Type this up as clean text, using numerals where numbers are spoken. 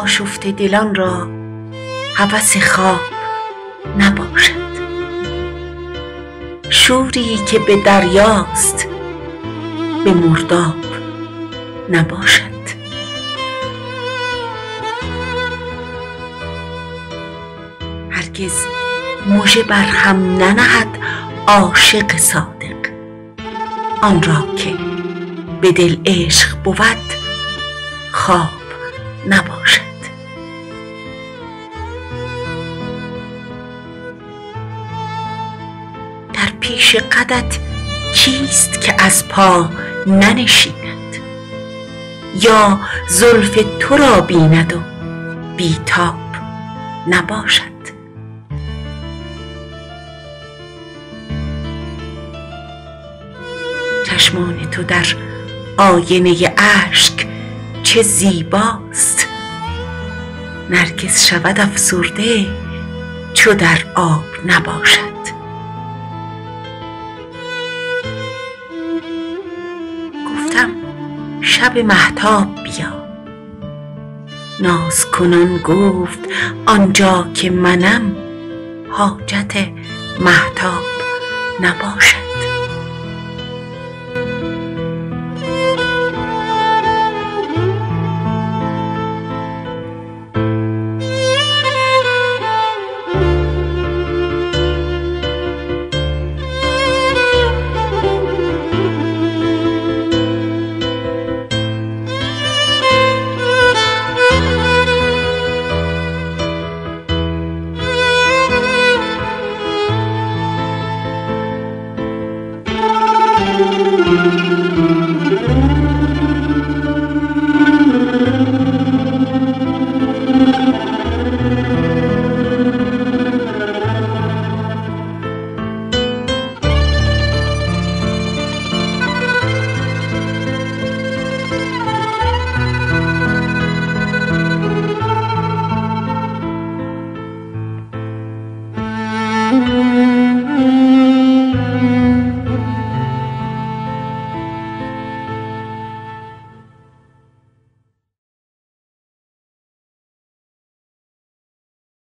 آشفته دلان را هوس خواب نباشد. شوری که به دریاست به مرداب نباشد. هرگز مژه بر هم ننهد عاشق صادق، آن را که به دل عشق بود خواب نباشد. در پیش قدت چیست که از پا ننشیند، یا زلف تو را بیند و بیتاب نباشد. چشمان تو در آینه اشک چه زیباست، نرگس شود افسرده چو در آب نباشد. گفتم شب مهتاب بیا، ناز کنان گفت آنجا که منم حاجت مهتاب نباشد.